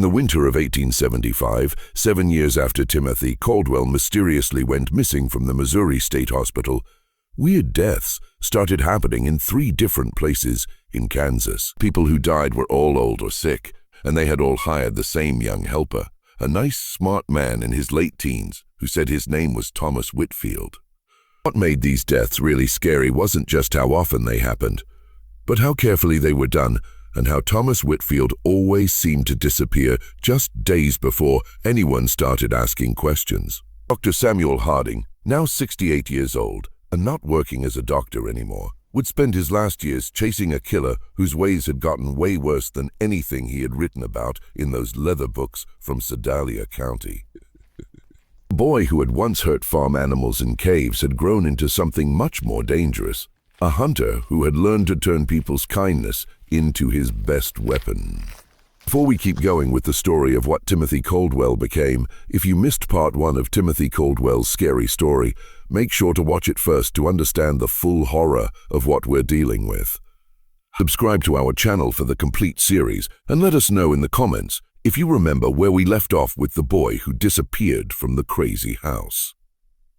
In the winter of 1875, 7 years after Timothy Caldwell mysteriously went missing from the Missouri State Hospital, weird deaths started happening in 3 different places in Kansas. People who died were all old or sick, and they had all hired the same young helper, a nice, smart man in his late teens who said his name was Thomas Whitfield. What made these deaths really scary wasn't just how often they happened, but how carefully they were done and how Thomas Whitfield always seemed to disappear just days before anyone started asking questions. Dr. Samuel Harding, now 68 years old and not working as a doctor anymore, would spend his last years chasing a killer whose ways had gotten way worse than anything he had written about in those leather books from Sedalia County. The boy who had once hurt farm animals in caves had grown into something much more dangerous, a hunter who had learned to turn people's kindness into his best weapon. Before we keep going with the story of what Timothy Caldwell became, if you missed part 1 of Timothy Caldwell's scary story, make sure to watch it first to understand the full horror of what we're dealing with. Subscribe to our channel for the complete series and let us know in the comments if you remember where we left off with the boy who disappeared from the crazy house.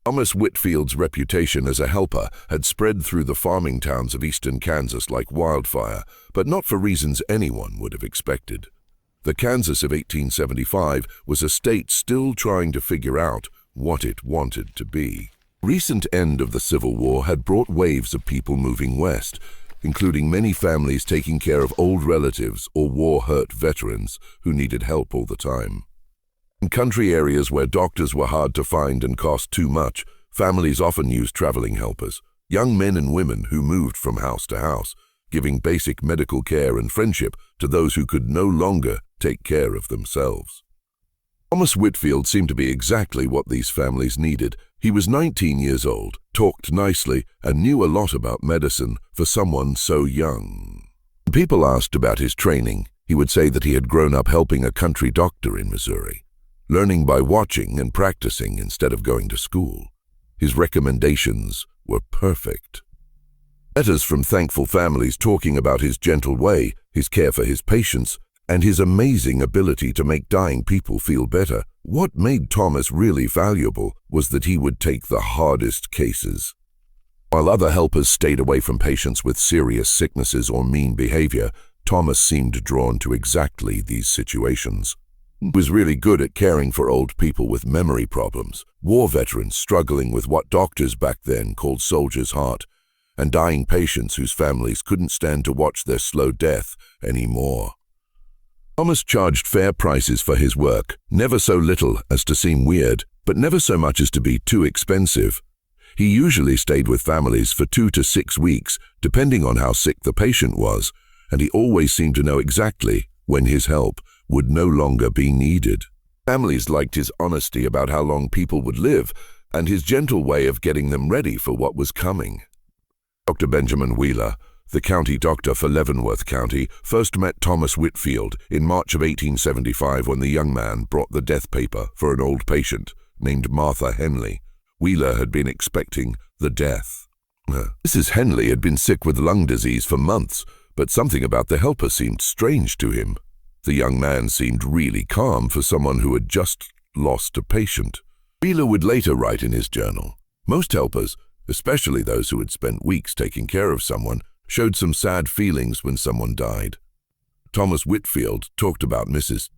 Thomas Whitfield's reputation as a helper had spread through the farming towns of eastern Kansas like wildfire, but not for reasons anyone would have expected. The Kansas of 1875 was a state still trying to figure out what it wanted to be. The recent end of the Civil War had brought waves of people moving west, including many families taking care of old relatives or war-hurt veterans who needed help all the time. In country areas where doctors were hard to find and cost too much, families often used traveling helpers, young men and women who moved from house to house, giving basic medical care and friendship to those who could no longer take care of themselves. Thomas Whitfield seemed to be exactly what these families needed. He was 19 years old, talked nicely, and knew a lot about medicine for someone so young. When people asked about his training, he would say that he had grown up helping a country doctor in Missouri, learning by watching and practicing instead of going to school. His recommendations were perfect. Letters from thankful families talking about his gentle way, his care for his patients, and his amazing ability to make dying people feel better. What made Thomas really valuable was that he would take the hardest cases. While other helpers stayed away from patients with serious sicknesses or mean behavior, Thomas seemed drawn to exactly these situations. He was really good at caring for old people with memory problems, war veterans struggling with what doctors back then called soldier's heart, and dying patients whose families couldn't stand to watch their slow death anymore. Thomas charged fair prices for his work, never so little as to seem weird, but never so much as to be too expensive. He usually stayed with families for 2 to 6 weeks, depending on how sick the patient was, and he always seemed to know exactly when his help would no longer be needed. Families liked his honesty about how long people would live and his gentle way of getting them ready for what was coming. Dr. Benjamin Wheeler, the county doctor for Leavenworth County, first met Thomas Whitfield in March of 1875 when the young man brought the death paper for an old patient named Martha Henley. Wheeler had been expecting the death. Mrs. Henley had been sick with lung disease for months, but something about the helper seemed strange to him. The young man seemed really calm for someone who had just lost a patient. Wheeler would later write in his journal, "Most helpers, especially those who had spent weeks taking care of someone, showed some sad feelings when someone died." Thomas Whitfield talked about Mrs.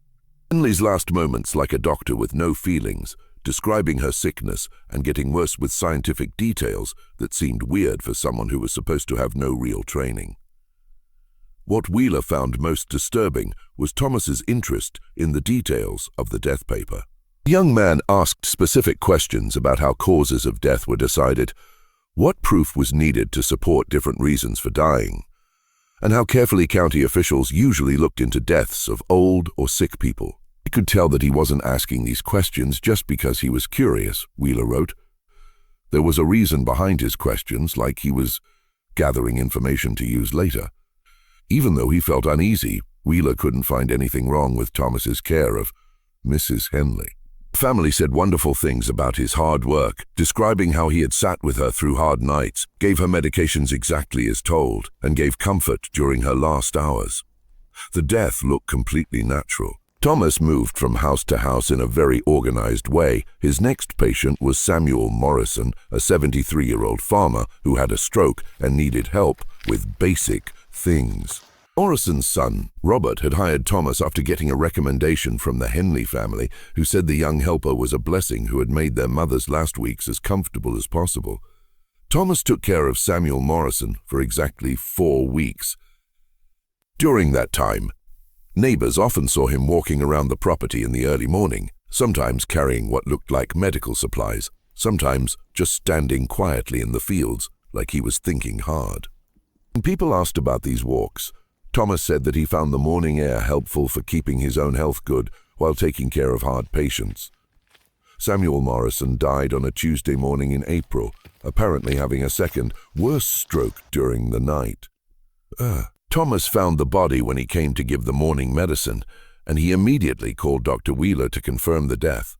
Henley's last moments like a doctor with no feelings, describing her sickness and getting worse with scientific details that seemed weird for someone who was supposed to have no real training. What Wheeler found most disturbing was Thomas's interest in the details of the death paper. The young man asked specific questions about how causes of death were decided, what proof was needed to support different reasons for dying, and how carefully county officials usually looked into deaths of old or sick people. He could tell that he wasn't asking these questions just because he was curious, Wheeler wrote. There was a reason behind his questions, like he was gathering information to use later. Even though he felt uneasy, Wheeler couldn't find anything wrong with Thomas's care of Mrs. Henley. The family said wonderful things about his hard work, describing how he had sat with her through hard nights, gave her medications exactly as told, and gave comfort during her last hours. The death looked completely natural. Thomas moved from house to house in a very organized way. His next patient was Samuel Morrison, a 73-year-old farmer who had a stroke and needed help with basic things. Morrison's son, Robert, had hired Thomas after getting a recommendation from the Henley family, who said the young helper was a blessing who had made their mother's last weeks as comfortable as possible. Thomas took care of Samuel Morrison for exactly 4 weeks. During that time, neighbors often saw him walking around the property in the early morning, sometimes carrying what looked like medical supplies, sometimes just standing quietly in the fields like he was thinking hard. When people asked about these walks, Thomas said that he found the morning air helpful for keeping his own health good while taking care of hard patients. Samuel Morrison died on a Tuesday morning in April, apparently having a second, worse stroke during the night. Thomas found the body when he came to give the morning medicine, and he immediately called Dr. Wheeler to confirm the death.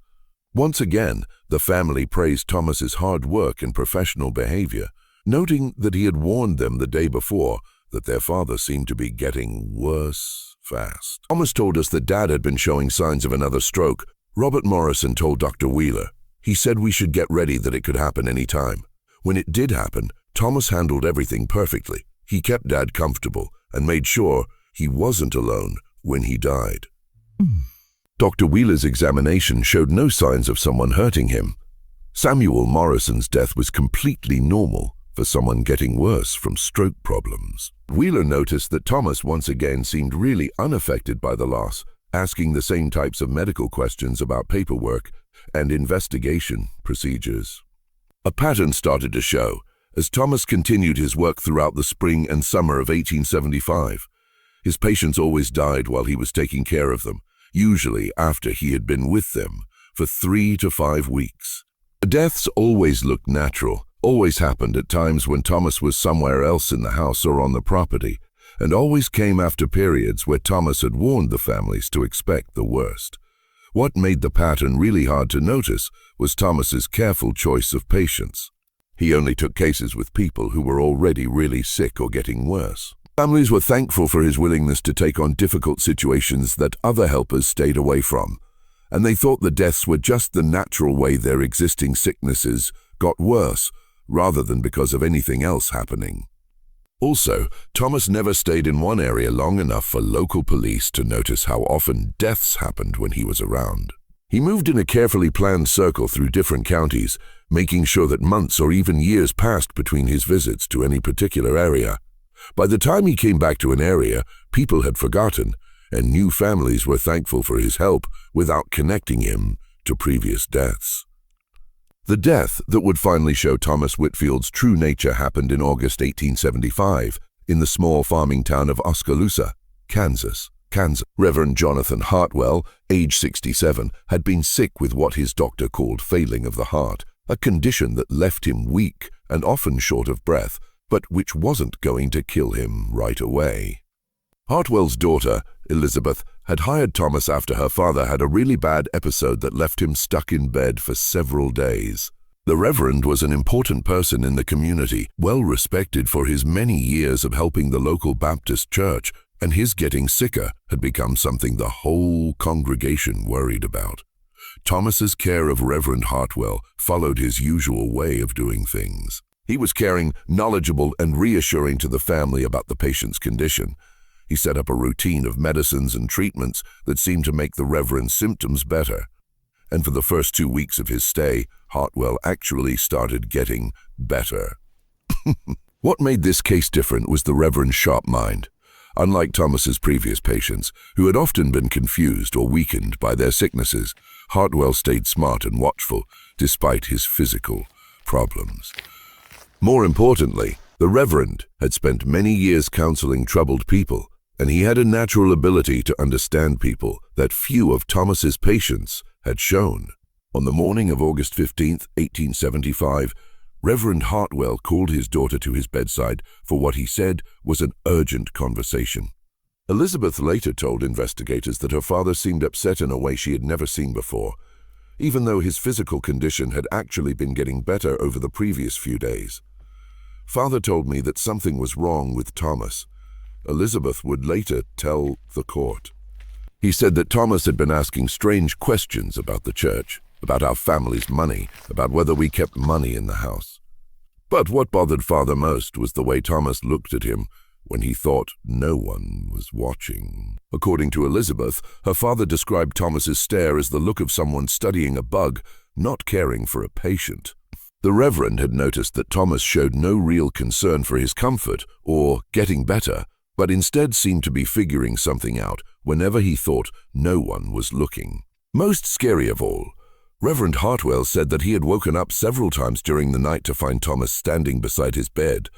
Once again, the family praised Thomas's hard work and professional behavior, noting that he had warned them the day before that their father seemed to be getting worse fast. Thomas told us that Dad had been showing signs of another stroke. Robert Morrison told Dr. Wheeler. He said we should get ready, that it could happen any time. When it did happen, Thomas handled everything perfectly. He kept Dad comfortable and made sure he wasn't alone when he died. Dr. Wheeler's examination showed no signs of someone hurting him. Samuel Morrison's death was completely normal for someone getting worse from stroke problems. Wheeler noticed that Thomas once again seemed really unaffected by the loss, asking the same types of medical questions about paperwork and investigation procedures. A pattern started to show as Thomas continued his work throughout the spring and summer of 1875. His patients always died while he was taking care of them, usually after he had been with them for 3 to 5 weeks. The deaths always looked natural, always happened at times when Thomas was somewhere else in the house or on the property, and always came after periods where Thomas had warned the families to expect the worst. What made the pattern really hard to notice was Thomas's careful choice of patients. He only took cases with people who were already really sick or getting worse. Families were thankful for his willingness to take on difficult situations that other helpers stayed away from, and they thought the deaths were just the natural way their existing sicknesses got worse, rather than because of anything else happening. Also, Thomas never stayed in one area long enough for local police to notice how often deaths happened when he was around. He moved in a carefully planned circle through different counties, making sure that months or even years passed between his visits to any particular area. By the time he came back to an area, people had forgotten, and new families were thankful for his help without connecting him to previous deaths. The death that would finally show Thomas Whitfield's true nature happened in August 1875 in the small farming town of Oskaloosa, Kansas. Reverend Jonathan Hartwell, age 67, had been sick with what his doctor called failing of the heart, a condition that left him weak and often short of breath, but which wasn't going to kill him right away. Hartwell's daughter, Elizabeth, had hired Thomas after her father had a really bad episode that left him stuck in bed for several days. The Reverend was an important person in the community, well respected for his many years of helping the local Baptist church, and his getting sicker had become something the whole congregation worried about. Thomas's care of Reverend Hartwell followed his usual way of doing things. He was caring, knowledgeable, and reassuring to the family about the patient's condition. He set up a routine of medicines and treatments that seemed to make the Reverend's symptoms better. And for the first 2 weeks of his stay, Hartwell actually started getting better. What made this case different was the Reverend's sharp mind. Unlike Thomas's previous patients, who had often been confused or weakened by their sicknesses, Hartwell stayed smart and watchful despite his physical problems. More importantly, the Reverend had spent many years counseling troubled people, and he had a natural ability to understand people that few of Thomas's patients had shown. On the morning of August 15, 1875, Reverend Hartwell called his daughter to his bedside for what he said was an urgent conversation. Elizabeth later told investigators that her father seemed upset in a way she had never seen before, even though his physical condition had actually been getting better over the previous few days. Father told me that something was wrong with Thomas. Elizabeth would later tell the court. He said that Thomas had been asking strange questions about the church, about our family's money, about whether we kept money in the house. But what bothered Father most was the way Thomas looked at him when he thought no one was watching. According to Elizabeth, her father described Thomas's stare as the look of someone studying a bug, not caring for a patient. The Reverend had noticed that Thomas showed no real concern for his comfort or getting better, but instead seemed to be figuring something out whenever he thought no one was looking. Most scary of all, Reverend Hartwell said that he had woken up several times during the night to find Thomas standing beside his bed,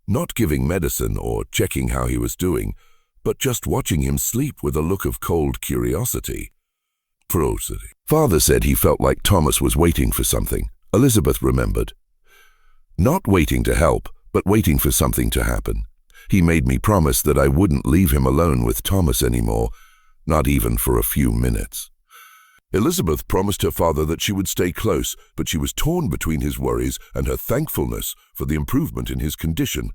not giving medicine or checking how he was doing, but just watching him sleep with a look of cold curiosity. Father said he felt like Thomas was waiting for something, Elizabeth remembered. Not waiting to help, but waiting for something to happen. He made me promise that I wouldn't leave him alone with Thomas anymore, not even for a few minutes. Elizabeth promised her father that she would stay close, but she was torn between his worries and her thankfulness for the improvement in his condition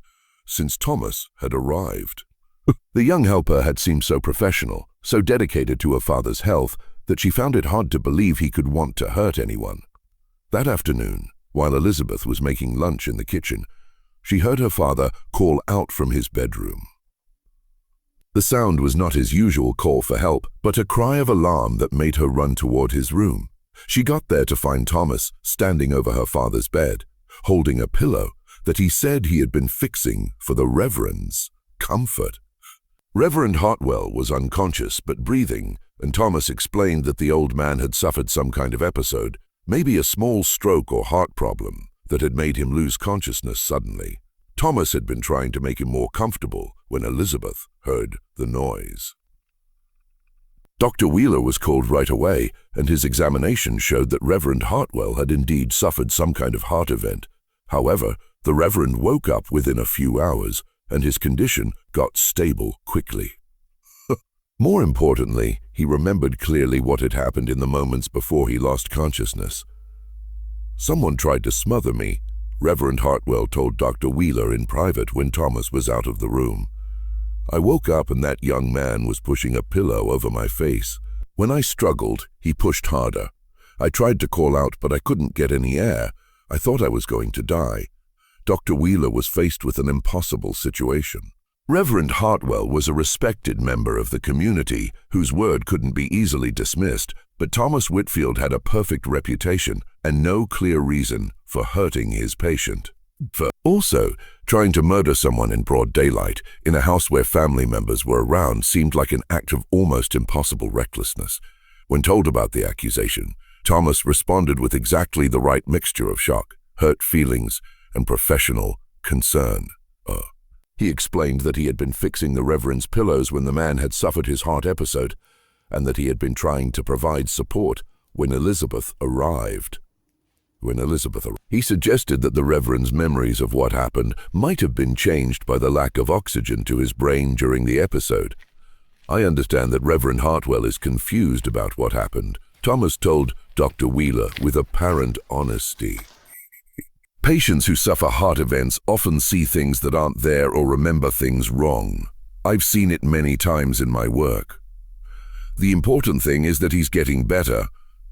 since Thomas had arrived. The young helper had seemed so professional, so dedicated to her father's health, that she found it hard to believe he could want to hurt anyone. That afternoon, while Elizabeth was making lunch in the kitchen, she heard her father call out from his bedroom. The sound was not his usual call for help, but a cry of alarm that made her run toward his room. She got there to find Thomas standing over her father's bed, holding a pillow that he said he had been fixing for the Reverend's comfort. Reverend Hartwell was unconscious but breathing, and Thomas explained that the old man had suffered some kind of episode, maybe a small stroke or heart problem, that had made him lose consciousness suddenly. Thomas had been trying to make him more comfortable when Elizabeth heard the noise. Dr. Wheeler was called right away, and his examination showed that Reverend Hartwell had indeed suffered some kind of heart event. However, the Reverend woke up within a few hours, and his condition got stable quickly. More importantly, he remembered clearly what had happened in the moments before he lost consciousness. "Someone tried to smother me," Reverend Hartwell told Dr. Wheeler in private when Thomas was out of the room. "I woke up and that young man was pushing a pillow over my face. When I struggled, he pushed harder. I tried to call out, but I couldn't get any air. I thought I was going to die." Dr. Wheeler was faced with an impossible situation. Reverend Hartwell was a respected member of the community whose word couldn't be easily dismissed, but Thomas Whitfield had a perfect reputation and no clear reason for hurting his patient. Also, trying to murder someone in broad daylight in a house where family members were around seemed like an act of almost impossible recklessness. When told about the accusation, Thomas responded with exactly the right mixture of shock, hurt feelings, and professional concern. He explained that he had been fixing the Reverend's pillows when the man had suffered his heart episode, and that he had been trying to provide support when Elizabeth arrived. He suggested that the Reverend's memories of what happened might have been changed by the lack of oxygen to his brain during the episode. "I understand that Reverend Hartwell is confused about what happened," Thomas told Dr. Wheeler with apparent honesty. "Patients who suffer heart events often see things that aren't there or remember things wrong. I've seen it many times in my work. The important thing is that he's getting better,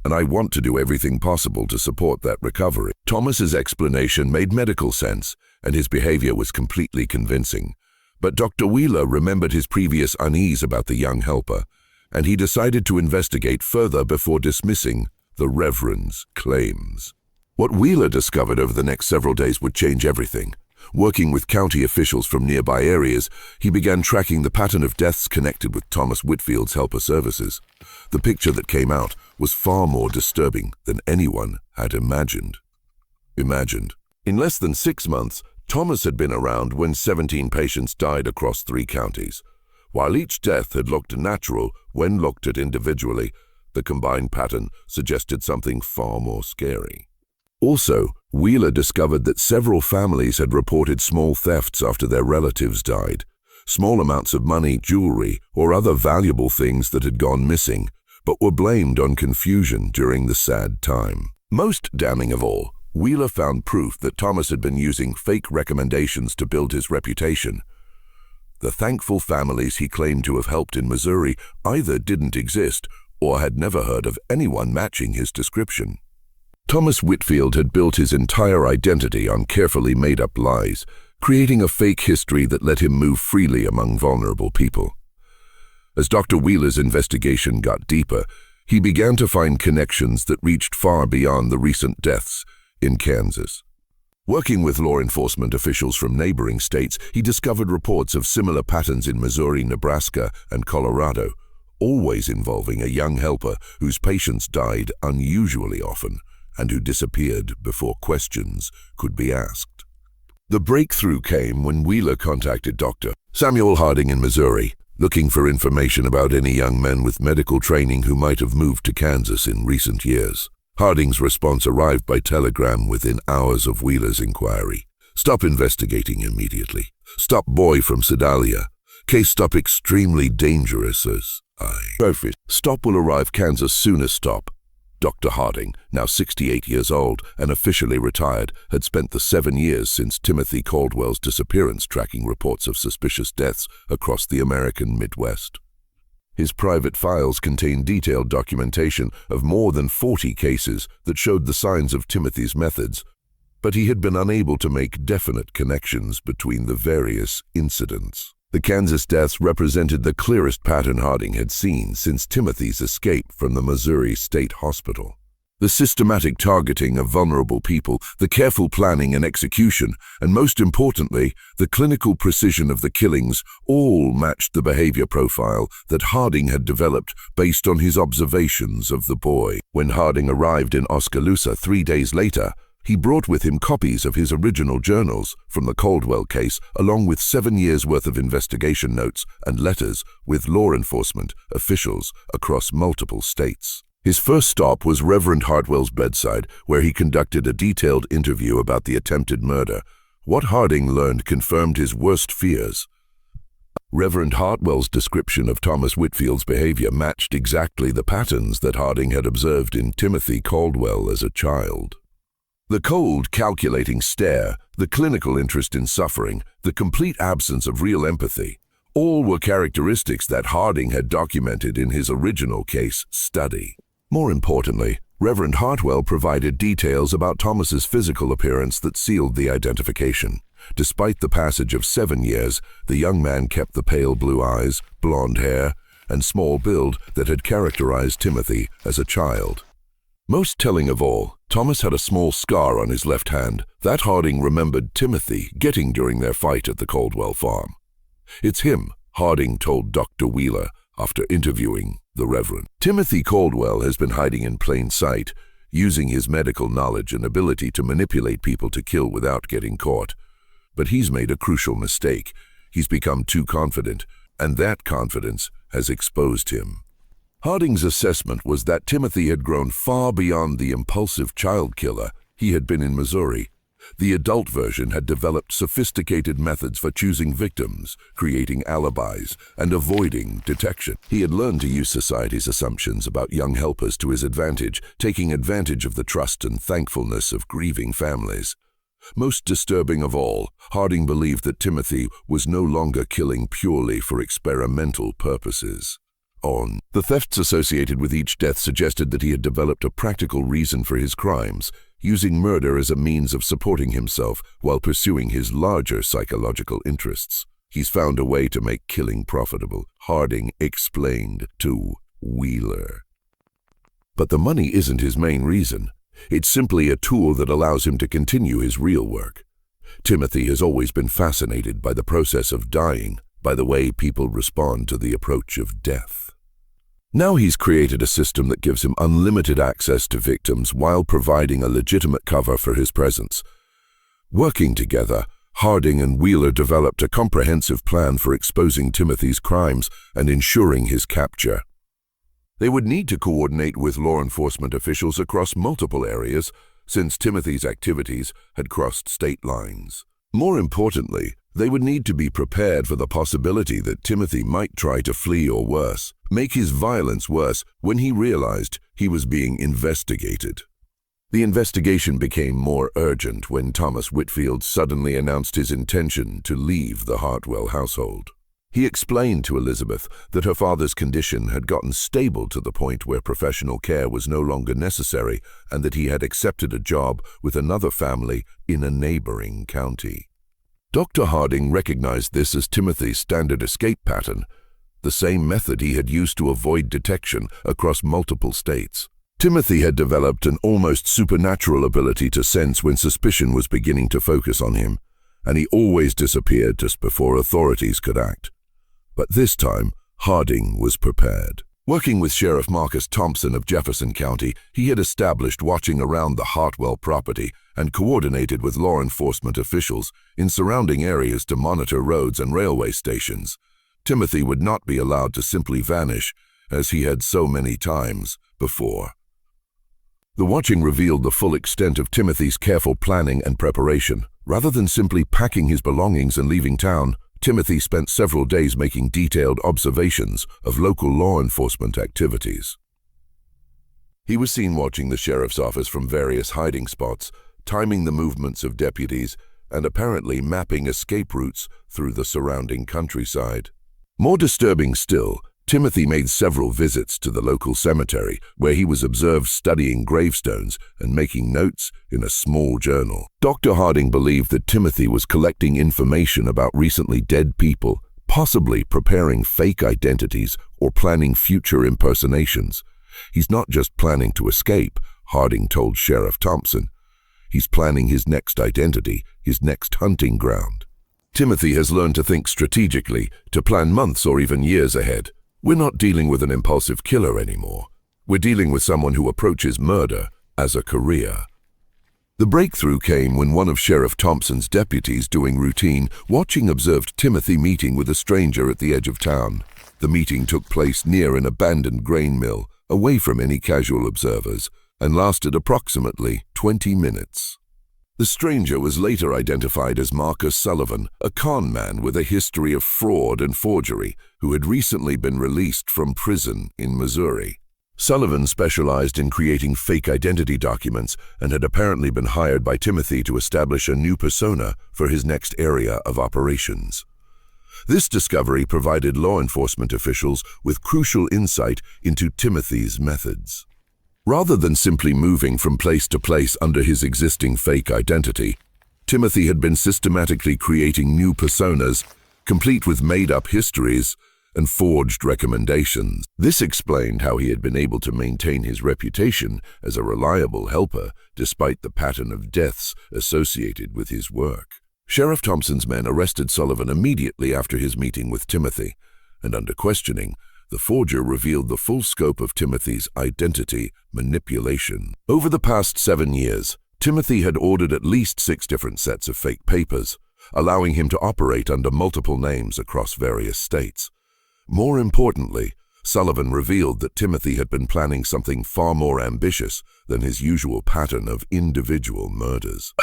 and I want to do everything possible to support that recovery." Thomas's explanation made medical sense, and his behavior was completely convincing. But Dr. Wheeler remembered his previous unease about the young helper, and he decided to investigate further before dismissing the Reverend's claims. What Wheeler discovered over the next several days would change everything. Working with county officials from nearby areas, he began tracking the pattern of deaths connected with Thomas Whitfield's helper services. The picture that came out was far more disturbing than anyone had imagined. In less than 6 months, Thomas had been around when 17 patients died across 3 counties. While each death had looked natural when looked at individually, the combined pattern suggested something far more scary. Also, Wheeler discovered that several families had reported small thefts after their relatives died. Small amounts of money, jewelry, or other valuable things that had gone missing, but were blamed on confusion during the sad time. Most damning of all, Wheeler found proof that Thomas had been using fake recommendations to build his reputation. The thankful families he claimed to have helped in Missouri either didn't exist or had never heard of anyone matching his description. Thomas Whitfield had built his entire identity on carefully made-up lies, creating a fake history that let him move freely among vulnerable people. As Dr. Wheeler's investigation got deeper, he began to find connections that reached far beyond the recent deaths in Kansas. Working with law enforcement officials from neighboring states, he discovered reports of similar patterns in Missouri, Nebraska, and Colorado, always involving a young helper whose patients died unusually often and who disappeared before questions could be asked. The breakthrough came when Wheeler contacted Dr. Samuel Harding in Missouri, looking for information about any young men with medical training who might have moved to Kansas in recent years. Harding's response arrived by telegram within hours of Wheeler's inquiry. Stop investigating immediately. Stop boy from Sedalia. Case stop extremely dangerous as I. Perfect. Stop will arrive Kansas soon as stop. Dr. Harding, now 68 years old and officially retired, had spent the 7 years since Timothy Caldwell's disappearance tracking reports of suspicious deaths across the American Midwest. His private files contained detailed documentation of more than 40 cases that showed the signs of Timothy's methods, but he had been unable to make definite connections between the various incidents. The Kansas deaths represented the clearest pattern Harding had seen since Timothy's escape from the Missouri State Hospital. The systematic targeting of vulnerable people, the careful planning and execution, and most importantly, the clinical precision of the killings all matched the behavior profile that Harding had developed based on his observations of the boy. When Harding arrived in Oskaloosa 3 days later, he brought with him copies of his original journals from the Caldwell case, along with 7 years' worth of investigation notes and letters with law enforcement officials across multiple states. His first stop was Reverend Hartwell's bedside, where he conducted a detailed interview about the attempted murder. What Harding learned confirmed his worst fears. Reverend Hartwell's description of Thomas Whitfield's behavior matched exactly the patterns that Harding had observed in Timothy Caldwell as a child. The cold, calculating stare, the clinical interest in suffering, the complete absence of real empathy, all were characteristics that Harding had documented in his original case study. More importantly, Reverend Hartwell provided details about Thomas's physical appearance that sealed the identification. Despite the passage of 7 years, the young man kept the pale blue eyes, blonde hair, and small build that had characterized Timothy as a child. Most telling of all, Thomas had a small scar on his left hand that Harding remembered Timothy getting during their fight at the Caldwell farm. It's him, Harding told Dr. Wheeler after interviewing the Reverend. Timothy Caldwell has been hiding in plain sight, using his medical knowledge and ability to manipulate people to kill without getting caught. But he's made a crucial mistake. He's become too confident, and that confidence has exposed him. Harding's assessment was that Timothy had grown far beyond the impulsive child killer he had been in Missouri. The adult version had developed sophisticated methods for choosing victims, creating alibis, and avoiding detection. He had learned to use society's assumptions about young helpers to his advantage, taking advantage of the trust and thankfulness of grieving families. Most disturbing of all, Harding believed that Timothy was no longer killing purely for experimental purposes. The thefts associated with each death suggested that he had developed a practical reason for his crimes, using murder as a means of supporting himself while pursuing his larger psychological interests. He's found a way to make killing profitable, Harding explained to Wheeler. But the money isn't his main reason. It's simply a tool that allows him to continue his real work. Timothy has always been fascinated by the process of dying, by the way people respond to the approach of death. Now he's created a system that gives him unlimited access to victims while providing a legitimate cover for his presence. Working together, Harding and Wheeler developed a comprehensive plan for exposing Timothy's crimes and ensuring his capture. They would need to coordinate with law enforcement officials across multiple areas, since Timothy's activities had crossed state lines. More importantly, they would need to be prepared for the possibility that Timothy might try to flee or worse, make his violence worse when he realized he was being investigated. The investigation became more urgent when Thomas Whitfield suddenly announced his intention to leave the Hartwell household. He explained to Elizabeth that her father's condition had gotten stable to the point where professional care was no longer necessary and that he had accepted a job with another family in a neighboring county. Dr. Harding recognized this as Timothy's standard escape pattern, the same method he had used to avoid detection across multiple states. Timothy had developed an almost supernatural ability to sense when suspicion was beginning to focus on him, and he always disappeared just before authorities could act. But this time, Harding was prepared. Working with Sheriff Marcus Thompson of Jefferson County, he had established watching around the Hartwell property and coordinated with law enforcement officials in surrounding areas to monitor roads and railway stations. Timothy would not be allowed to simply vanish, as he had so many times before. The watching revealed the full extent of Timothy's careful planning and preparation. Rather than simply packing his belongings and leaving town, Timothy spent several days making detailed observations of local law enforcement activities. He was seen watching the sheriff's office from various hiding spots, timing the movements of deputies, and apparently mapping escape routes through the surrounding countryside. More disturbing still, Timothy made several visits to the local cemetery, where he was observed studying gravestones and making notes in a small journal. Dr. Harding believed that Timothy was collecting information about recently dead people, possibly preparing fake identities or planning future impersonations. He's not just planning to escape, Harding told Sheriff Thompson. He's planning his next identity, his next hunting ground. Timothy has learned to think strategically, to plan months or even years ahead. We're not dealing with an impulsive killer anymore. We're dealing with someone who approaches murder as a career. The breakthrough came when one of Sheriff Thompson's deputies doing routine watching observed Timothy meeting with a stranger at the edge of town. The meeting took place near an abandoned grain mill, away from any casual observers, and lasted approximately 20 minutes. The stranger was later identified as Marcus Sullivan, a con man with a history of fraud and forgery, who had recently been released from prison in Missouri. Sullivan specialized in creating fake identity documents and had apparently been hired by Timothy to establish a new persona for his next area of operations. This discovery provided law enforcement officials with crucial insight into Timothy's methods. Rather than simply moving from place to place under his existing fake identity, Timothy had been systematically creating new personas, complete with made-up histories and forged recommendations. This explained how he had been able to maintain his reputation as a reliable helper despite the pattern of deaths associated with his work. Sheriff Thompson's men arrested Sullivan immediately after his meeting with Timothy, and under questioning, the forger revealed the full scope of Timothy's identity manipulation. Over the past 7 years, Timothy had ordered at least 6 different sets of fake papers, allowing him to operate under multiple names across various states. More importantly, Sullivan revealed that Timothy had been planning something far more ambitious than his usual pattern of individual murders.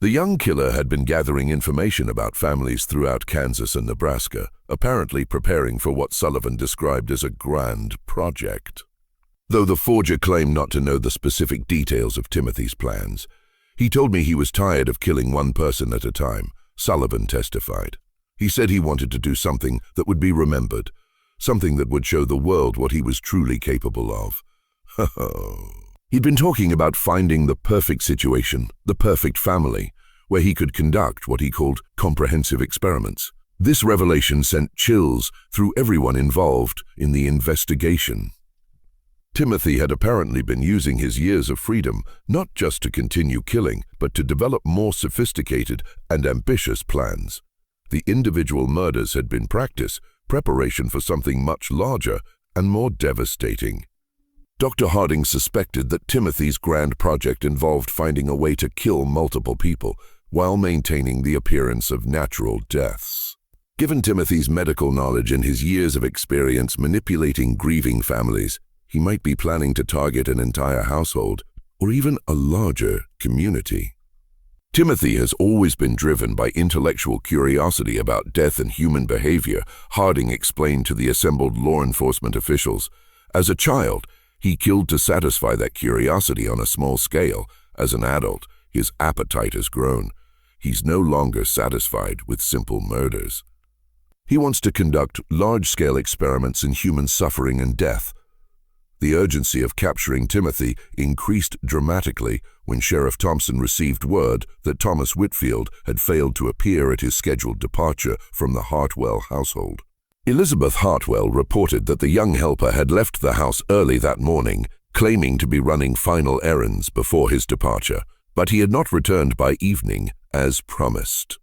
The young killer had been gathering information about families throughout Kansas and Nebraska, apparently preparing for what Sullivan described as a grand project. Though the forger claimed not to know the specific details of Timothy's plans, he told me he was tired of killing one person at a time, Sullivan testified. He said he wanted to do something that would be remembered, something that would show the world what he was truly capable of. He'd been talking about finding the perfect situation, the perfect family, where he could conduct what he called comprehensive experiments. This revelation sent chills through everyone involved in the investigation. Timothy had apparently been using his years of freedom not just to continue killing, but to develop more sophisticated and ambitious plans. The individual murders had been preparation for something much larger and more devastating. Dr. Harding suspected that Timothy's grand project involved finding a way to kill multiple people while maintaining the appearance of natural deaths. Given Timothy's medical knowledge and his years of experience manipulating grieving families, he might be planning to target an entire household or even a larger community. Timothy has always been driven by intellectual curiosity about death and human behavior, Harding explained to the assembled law enforcement officials. As a child, he killed to satisfy that curiosity on a small scale. As an adult, his appetite has grown. He's no longer satisfied with simple murders. He wants to conduct large-scale experiments in human suffering and death. The urgency of capturing Timothy increased dramatically when Sheriff Thompson received word that Thomas Whitfield had failed to appear at his scheduled departure from the Hartwell household. Elizabeth Hartwell reported that the young helper had left the house early that morning, claiming to be running final errands before his departure, but he had not returned by evening as promised.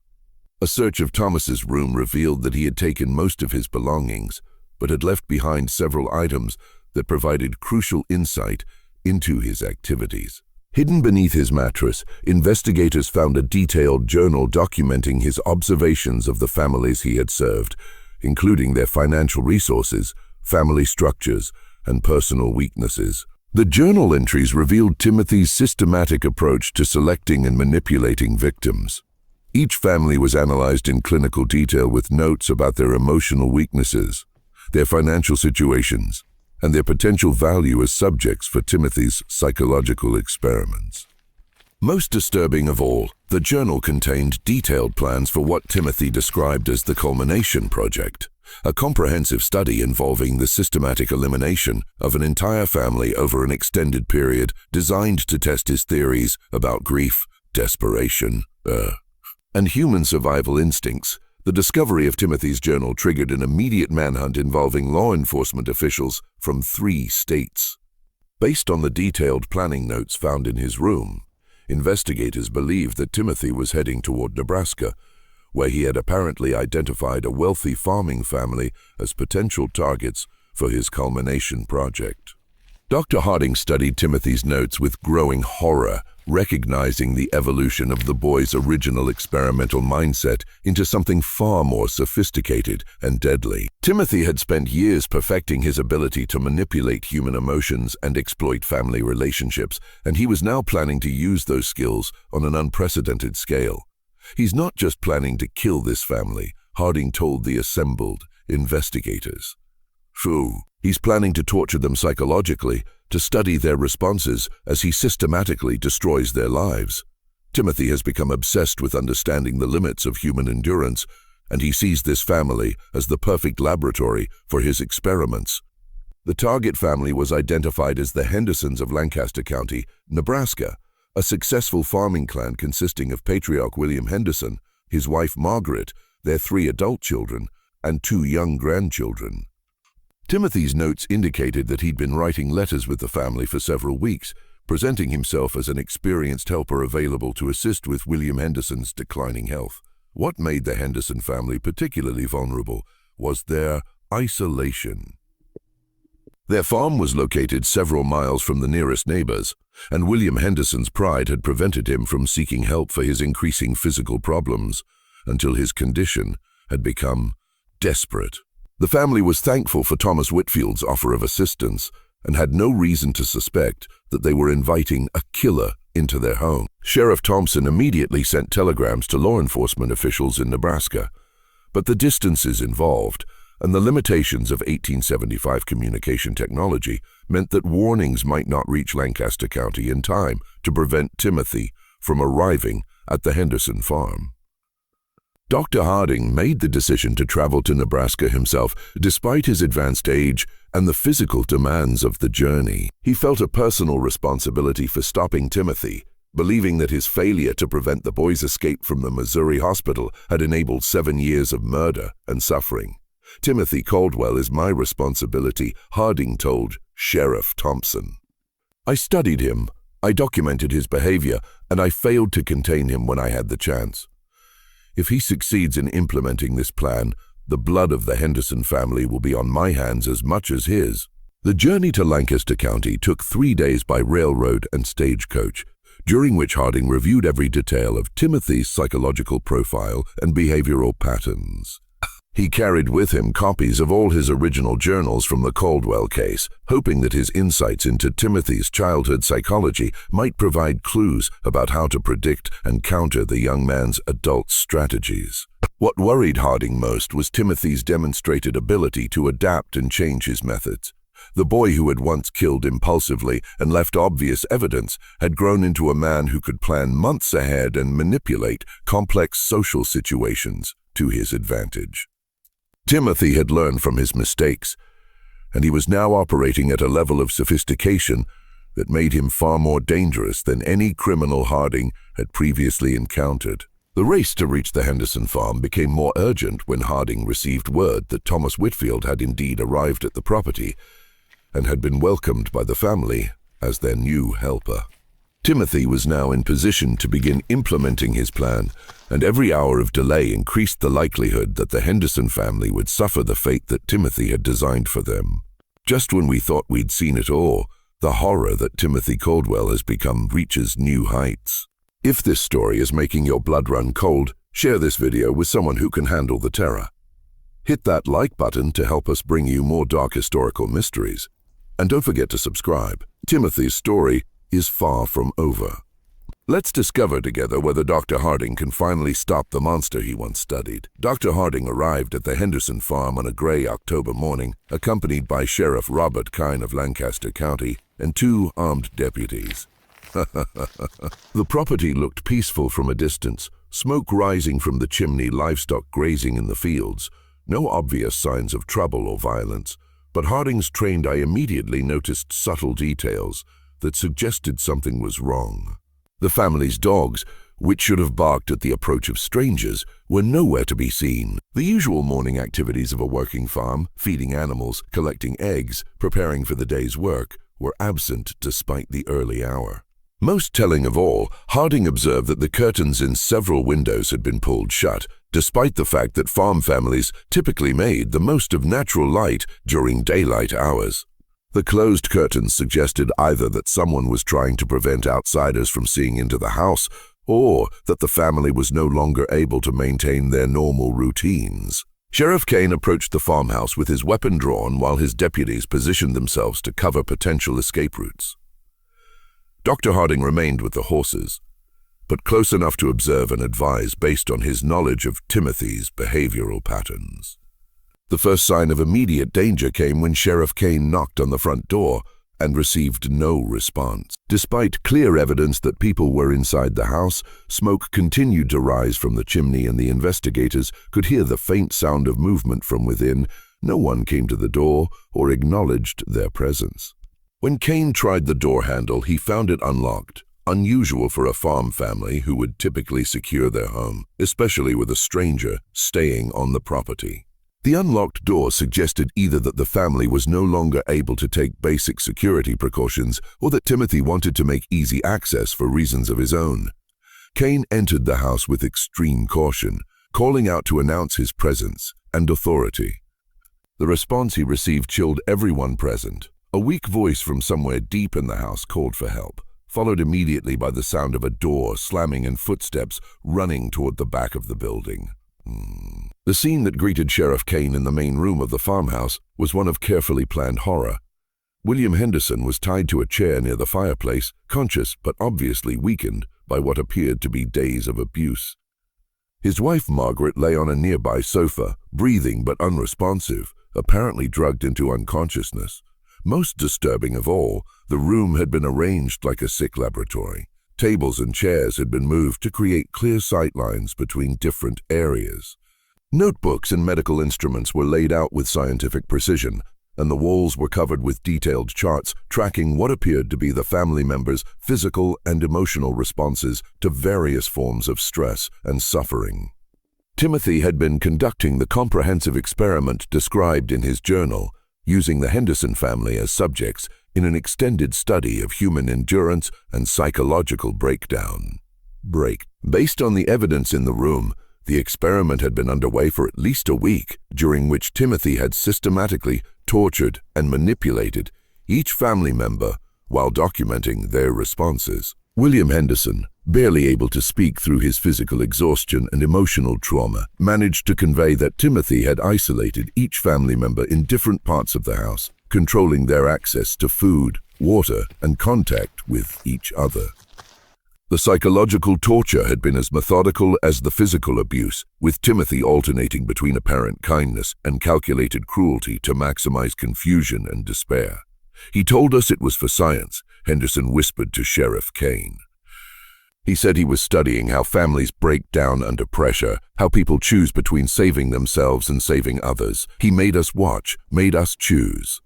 A search of Thomas's room revealed that he had taken most of his belongings, but had left behind several items that provided crucial insight into his activities. Hidden beneath his mattress, investigators found a detailed journal documenting his observations of the families he had served, including their financial resources, family structures, and personal weaknesses. The journal entries revealed Timothy's systematic approach to selecting and manipulating victims. Each family was analyzed in clinical detail with notes about their emotional weaknesses, their financial situations, and their potential value as subjects for Timothy's psychological experiments. Most disturbing of all, the journal contained detailed plans for what Timothy described as the Culmination Project, a comprehensive study involving the systematic elimination of an entire family over an extended period designed to test his theories about grief, desperation, and human survival instincts. The discovery of Timothy's journal triggered an immediate manhunt involving law enforcement officials from 3 states. Based on the detailed planning notes found in his room, investigators believed that Timothy was heading toward Nebraska, where he had apparently identified a wealthy farming family as potential targets for his Culmination Project. Dr. Harding studied Timothy's notes with growing horror, recognizing the evolution of the boy's original experimental mindset into something far more sophisticated and deadly. Timothy had spent years perfecting his ability to manipulate human emotions and exploit family relationships, and he was now planning to use those skills on an unprecedented scale. He's not just planning to kill this family, Harding told the assembled investigators. He's planning to torture them psychologically, to study their responses as he systematically destroys their lives. Timothy has become obsessed with understanding the limits of human endurance, and he sees this family as the perfect laboratory for his experiments. The target family was identified as the Hendersons of Lancaster County, Nebraska, a successful farming clan consisting of patriarch William Henderson, his wife Margaret, their 3 adult children, and 2 young grandchildren. Timothy's notes indicated that he'd been writing letters with the family for several weeks, presenting himself as an experienced helper available to assist with William Henderson's declining health. What made the Henderson family particularly vulnerable was their isolation. Their farm was located several miles from the nearest neighbors, and William Henderson's pride had prevented him from seeking help for his increasing physical problems until his condition had become desperate. The family was thankful for Thomas Whitfield's offer of assistance and had no reason to suspect that they were inviting a killer into their home. Sheriff Thompson immediately sent telegrams to law enforcement officials in Nebraska, but the distances involved and the limitations of 1875 communication technology meant that warnings might not reach Lancaster County in time to prevent Timothy from arriving at the Henderson farm. Dr. Harding made the decision to travel to Nebraska himself, despite his advanced age and the physical demands of the journey. He felt a personal responsibility for stopping Timothy, believing that his failure to prevent the boy's escape from the Missouri hospital had enabled 7 years of murder and suffering. "Timothy Caldwell is my responsibility," Harding told Sheriff Thompson. "I studied him, I documented his behavior, and I failed to contain him when I had the chance. If he succeeds in implementing this plan, the blood of the Henderson family will be on my hands as much as his." The journey to Lancaster County took 3 days by railroad and stagecoach, during which Harding reviewed every detail of Timothy's psychological profile and behavioral patterns. He carried with him copies of all his original journals from the Caldwell case, hoping that his insights into Timothy's childhood psychology might provide clues about how to predict and counter the young man's adult strategies. What worried Harding most was Timothy's demonstrated ability to adapt and change his methods. The boy who had once killed impulsively and left obvious evidence had grown into a man who could plan months ahead and manipulate complex social situations to his advantage. Timothy had learned from his mistakes, and he was now operating at a level of sophistication that made him far more dangerous than any criminal Harding had previously encountered. The race to reach the Henderson farm became more urgent when Harding received word that Thomas Whitfield had indeed arrived at the property and had been welcomed by the family as their new helper. Timothy was now in position to begin implementing his plan, and every hour of delay increased the likelihood that the Henderson family would suffer the fate that Timothy had designed for them. Just when we thought we'd seen it all, the horror that Timothy Caldwell has become reaches new heights. If this story is making your blood run cold, share this video with someone who can handle the terror. Hit that like button to help us bring you more dark historical mysteries. And don't forget to subscribe. Timothy's story is far from over. Let's discover together whether Dr. Harding can finally stop the monster he once studied. Dr. Harding arrived at the Henderson farm on a gray October morning, accompanied by Sheriff Robert Kine of Lancaster County and 2 armed deputies. The property looked peaceful from a distance, smoke rising from the chimney, livestock grazing in the fields. No obvious signs of trouble or violence, but Harding's trained eye immediately noticed subtle details that suggested something was wrong. The family's dogs, which should have barked at the approach of strangers, were nowhere to be seen. The usual morning activities of a working farm, feeding animals, collecting eggs, preparing for the day's work, were absent despite the early hour. Most telling of all, Harding observed that the curtains in several windows had been pulled shut, despite the fact that farm families typically made the most of natural light during daylight hours. The closed curtains suggested either that someone was trying to prevent outsiders from seeing into the house, or that the family was no longer able to maintain their normal routines. Sheriff Kane approached the farmhouse with his weapon drawn while his deputies positioned themselves to cover potential escape routes. Dr. Harding remained with the horses, but close enough to observe and advise based on his knowledge of Timothy's behavioral patterns. The first sign of immediate danger came when Sheriff Kane knocked on the front door and received no response. Despite clear evidence that people were inside the house, smoke continued to rise from the chimney and the investigators could hear the faint sound of movement from within. No one came to the door or acknowledged their presence. When Kane tried the door handle, he found it unlocked, unusual for a farm family who would typically secure their home, especially with a stranger staying on the property. The unlocked door suggested either that the family was no longer able to take basic security precautions or that Timothy wanted to make easy access for reasons of his own. Kane entered the house with extreme caution, calling out to announce his presence and authority. The response he received chilled everyone present. A weak voice from somewhere deep in the house called for help, followed immediately by the sound of a door slamming and footsteps running toward the back of the building. The scene that greeted Sheriff Kane in the main room of the farmhouse was one of carefully planned horror. William Henderson was tied to a chair near the fireplace, conscious but obviously weakened by what appeared to be days of abuse. His wife Margaret lay on a nearby sofa, breathing but unresponsive, apparently drugged into unconsciousness. Most disturbing of all, the room had been arranged like a sick laboratory. Tables and chairs had been moved to create clear sight lines between different areas. Notebooks and medical instruments were laid out with scientific precision, and the walls were covered with detailed charts tracking what appeared to be the family members' physical and emotional responses to various forms of stress and suffering. Timothy had been conducting the comprehensive experiment described in his journal, using the Henderson family as subjects in an extended study of human endurance and psychological breakdown. Based on the evidence in the room, the experiment had been underway for at least a week, during which Timothy had systematically tortured and manipulated each family member while documenting their responses. William Henderson, barely able to speak through his physical exhaustion and emotional trauma, managed to convey that Timothy had isolated each family member in different parts of the house, controlling their access to food, water, and contact with each other. The psychological torture had been as methodical as the physical abuse, with Timothy alternating between apparent kindness and calculated cruelty to maximize confusion and despair. He told us it was for science, Henderson whispered to Sheriff Kane. He said he was studying how families break down under pressure, how people choose between saving themselves and saving others. He made us watch, made us choose.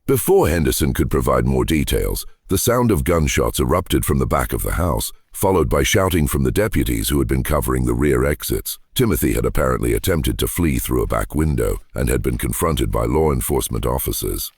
Before Henderson could provide more details, the sound of gunshots erupted from the back of the house, followed by shouting from the deputies who had been covering the rear exits. Timothy had apparently attempted to flee through a back window and had been confronted by law enforcement officers.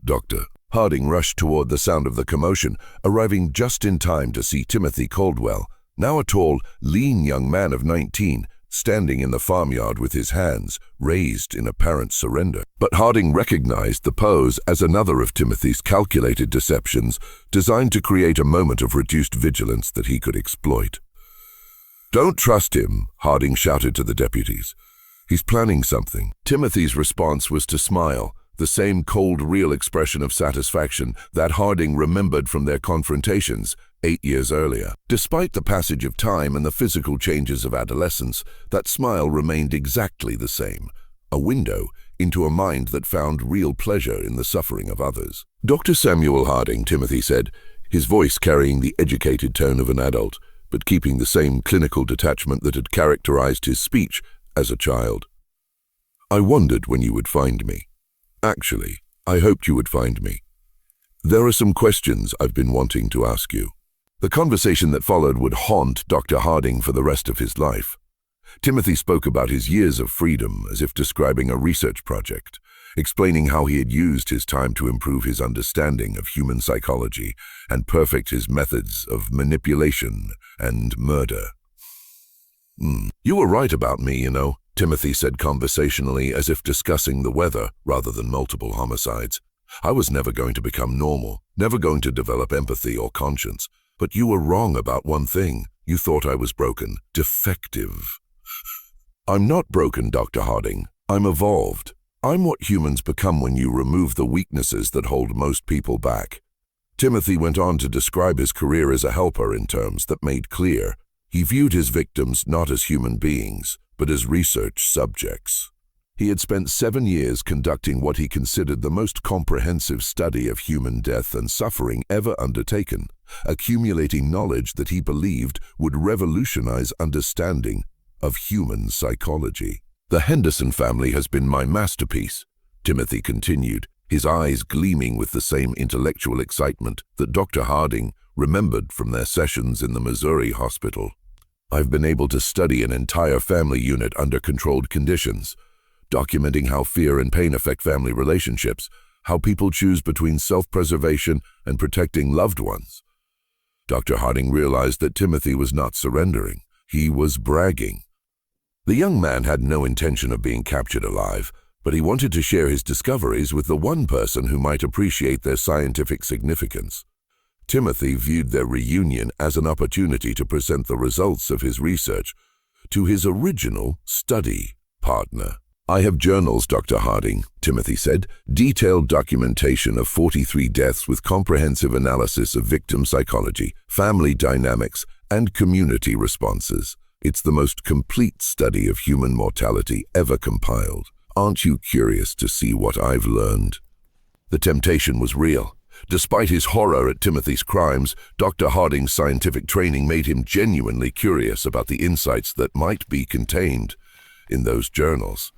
Dr. Harding rushed toward the sound of the commotion, arriving just in time to see Timothy Caldwell, now a tall, lean young man of 19, standing in the farmyard with his hands raised in apparent surrender. But Harding recognized the pose as another of Timothy's calculated deceptions designed to create a moment of reduced vigilance that he could exploit. "Don't trust him," Harding shouted to the deputies. "He's planning something." Timothy's response was to smile, the same cold, real expression of satisfaction that Harding remembered from their confrontations 8 years earlier. Despite the passage of time and the physical changes of adolescence, that smile remained exactly the same, a window into a mind that found real pleasure in the suffering of others. "Dr. Samuel Harding," Timothy said, his voice carrying the educated tone of an adult, but keeping the same clinical detachment that had characterized his speech as a child. "I wondered when you would find me. Actually, I hoped you would find me. There are some questions I've been wanting to ask you." The conversation that followed would haunt Dr. Harding for the rest of his life. Timothy spoke about his years of freedom as if describing a research project, explaining how he had used his time to improve his understanding of human psychology and perfect his methods of manipulation and murder. "You were right about me, you know," Timothy said conversationally, as if discussing the weather rather than multiple homicides. "I was never going to become normal, never going to develop empathy or conscience. But you were wrong about one thing. You thought I was broken, defective." "I'm not broken, Dr. Harding. I'm evolved. I'm what humans become when you remove the weaknesses that hold most people back." Timothy went on to describe his career as a helper in terms that made clear he viewed his victims not as human beings, but as research subjects. He had spent 7 years conducting what he considered the most comprehensive study of human death and suffering ever undertaken, accumulating knowledge that he believed would revolutionize understanding of human psychology. "The Henderson family has been my masterpiece," Timothy continued, his eyes gleaming with the same intellectual excitement that Dr. Harding remembered from their sessions in the Missouri hospital. "I've been able to study an entire family unit under controlled conditions, documenting how fear and pain affect family relationships, how people choose between self-preservation and protecting loved ones." Dr. Harding realized that Timothy was not surrendering. He was bragging. The young man had no intention of being captured alive, but he wanted to share his discoveries with the one person who might appreciate their scientific significance. Timothy viewed their reunion as an opportunity to present the results of his research to his original study partner. "I have journals, Dr. Harding," Timothy said, "detailed documentation of 43 deaths with comprehensive analysis of victim psychology, family dynamics, and community responses. It's the most complete study of human mortality ever compiled. Aren't you curious to see what I've learned?" The temptation was real. Despite his horror at Timothy's crimes, Dr. Harding's scientific training made him genuinely curious about the insights that might be contained in those journals.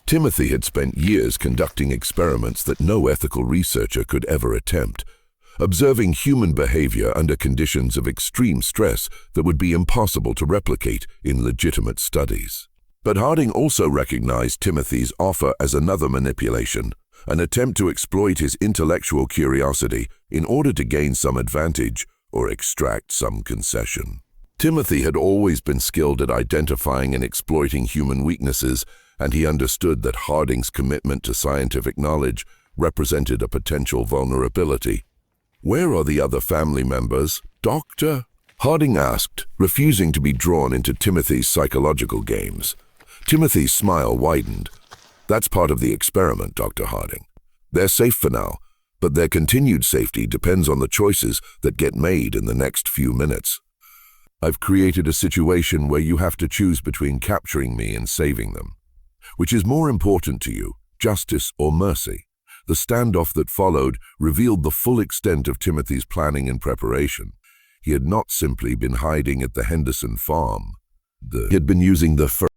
Timothy had spent years conducting experiments that no ethical researcher could ever attempt, observing human behavior under conditions of extreme stress that would be impossible to replicate in legitimate studies. But Harding also recognized Timothy's offer as another manipulation, an attempt to exploit his intellectual curiosity in order to gain some advantage or extract some concession. Timothy had always been skilled at identifying and exploiting human weaknesses, and he understood that Harding's commitment to scientific knowledge represented a potential vulnerability. "Where are the other family members, Doctor?" Harding asked, refusing to be drawn into Timothy's psychological games. Timothy's smile widened. "That's part of the experiment, Dr. Harding. They're safe for now, but their continued safety depends on the choices that get made in the next few minutes. I've created a situation where you have to choose between capturing me and saving them. Which is more important to you, justice or mercy? The standoff that followed revealed the full extent of Timothy's planning and preparation. He had not simply been hiding at the Henderson farm. He had been using the